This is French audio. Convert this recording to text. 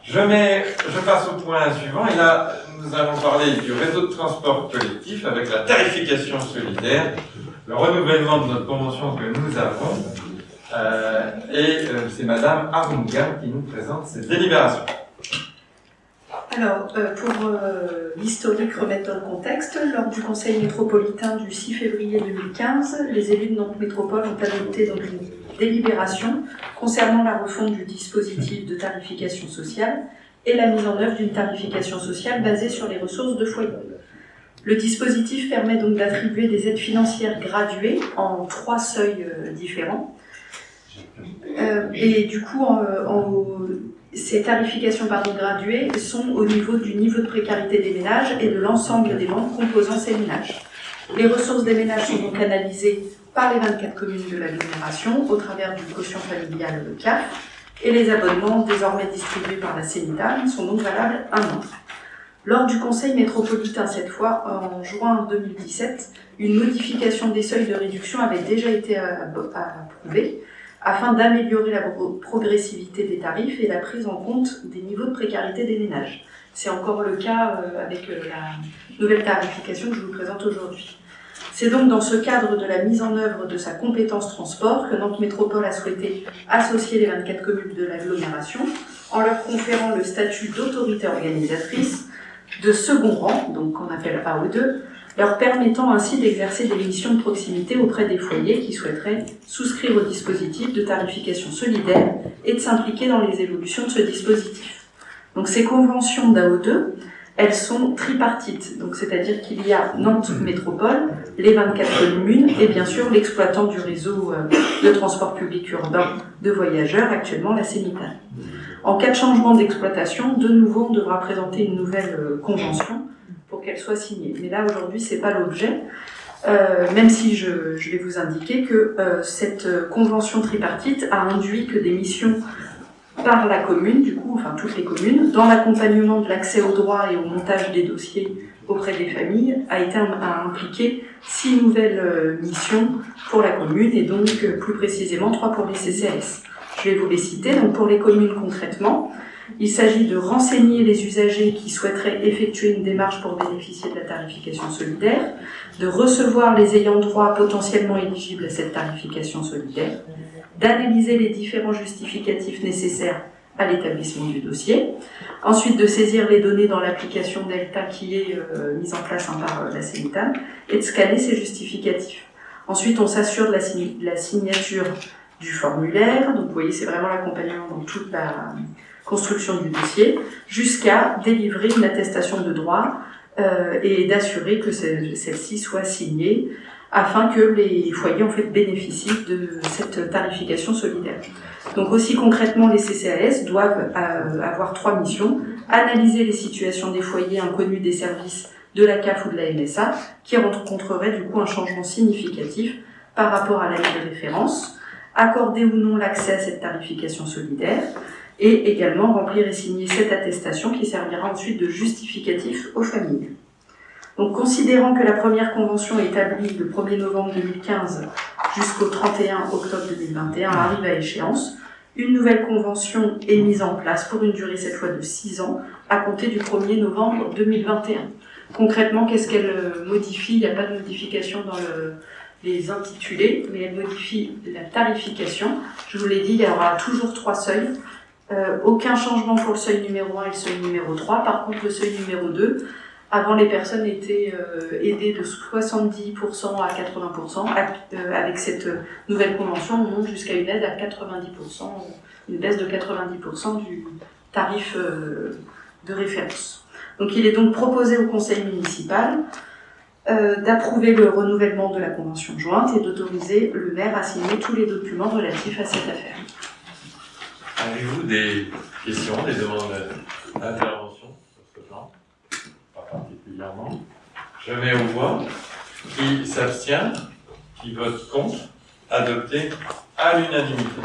Je passe au point suivant, et là, nous allons parler du réseau de transport collectif avec la tarification solidaire, le renouvellement de notre convention que nous avons, c'est Madame Arunga qui nous présente cette délibération. Alors, pour l'historique, remettre dans le contexte, lors du Conseil métropolitain du 6 février 2015, les élus de Nantes Métropole ont adopté donc une délibération concernant la refonte du dispositif de tarification sociale et la mise en œuvre d'une tarification sociale basée sur les ressources de foyer. Le dispositif permet donc d'attribuer des aides financières graduées en 3 seuils différents. Et du coup, ces tarifications graduées sont au niveau du niveau de précarité des ménages et de l'ensemble des membres composant ces ménages. Les ressources des ménages sont donc analysées par les 24 communes de l'agglomération au travers du quotient familial CAF, et les abonnements désormais distribués par la CENITAM sont donc valables 1 an. Lors du Conseil métropolitain, cette fois, en juin 2017, une modification des seuils de réduction avait déjà été approuvée afin d'améliorer la progressivité des tarifs et la prise en compte des niveaux de précarité des ménages. C'est encore le cas avec la nouvelle tarification que je vous présente aujourd'hui. C'est donc dans ce cadre de la mise en œuvre de sa compétence transport que Nantes Métropole a souhaité associer les 24 communes de l'agglomération en leur conférant le statut d'autorité organisatrice de second rang, donc qu'on appelle AO2, leur permettant ainsi d'exercer des missions de proximité auprès des foyers qui souhaiteraient souscrire au dispositif de tarification solidaire et de s'impliquer dans les évolutions de ce dispositif. Donc ces conventions d'AO2, elles sont tripartites, donc c'est-à-dire qu'il y a Nantes Métropole, les 24 communes et bien sûr l'exploitant du réseau de transport public urbain de voyageurs, actuellement la CENITAM. En cas de changement d'exploitation, de nouveau on devra présenter une nouvelle convention pour qu'elle soit signée. Mais là aujourd'hui c'est pas l'objet, même si je vais vous indiquer que cette convention tripartite a induit que des missions par la commune, du coup, enfin toutes les communes, dans l'accompagnement de l'accès aux droits et au montage des dossiers auprès des familles, a impliqué 6 nouvelles missions pour la commune et donc plus précisément 3 pour les CCAS. Je vais vous les citer. Donc pour les communes concrètement, il s'agit de renseigner les usagers qui souhaiteraient effectuer une démarche pour bénéficier de la tarification solidaire, de recevoir les ayants droit potentiellement éligibles à cette tarification solidaire, d'analyser les différents justificatifs nécessaires à l'établissement du dossier, ensuite de saisir les données dans l'application Delta qui est mise en place par la CENITAM et de scanner ces justificatifs. Ensuite, on s'assure de la signature du formulaire, donc vous voyez, c'est vraiment l'accompagnement dans toute la construction du dossier, jusqu'à délivrer une attestation de droit et d'assurer que celle-ci soit signée afin que les foyers en fait bénéficient de cette tarification solidaire. Donc aussi concrètement, les CCAS doivent avoir 3 missions: analyser les situations des foyers inconnus des services de la CAF ou de la MSA qui rencontreraient du coup un changement significatif par rapport à l'année de référence, accorder ou non l'accès à cette tarification solidaire, et également remplir et signer cette attestation qui servira ensuite de justificatif aux familles. Donc, considérant que la première convention établie le 1er novembre 2015 jusqu'au 31 octobre 2021 arrive à échéance, une nouvelle convention est mise en place pour une durée cette fois de 6 ans à compter du 1er novembre 2021. Concrètement, qu'est-ce qu'elle modifie? Il n'y a pas de modification dans les intitulés, mais elle modifie la tarification. Je vous l'ai dit, il y aura toujours 3 seuils. Aucun changement pour le seuil numéro 1 et le seuil numéro 3. Par contre, le seuil numéro 2, avant, les personnes étaient aidées de 70% à 80%. Avec cette nouvelle convention, on monte jusqu'à une aide à 90%, une baisse de 90% du tarif de référence. Donc il est donc proposé au conseil municipal d'approuver le renouvellement de la convention jointe et d'autoriser le maire à signer tous les documents relatifs à cette affaire. Avez-vous des questions, des demandes d'intervention sur ce plan? Pas particulièrement. Je mets aux voix. Qui s'abstient? Qui vote contre? Adopté à l'unanimité.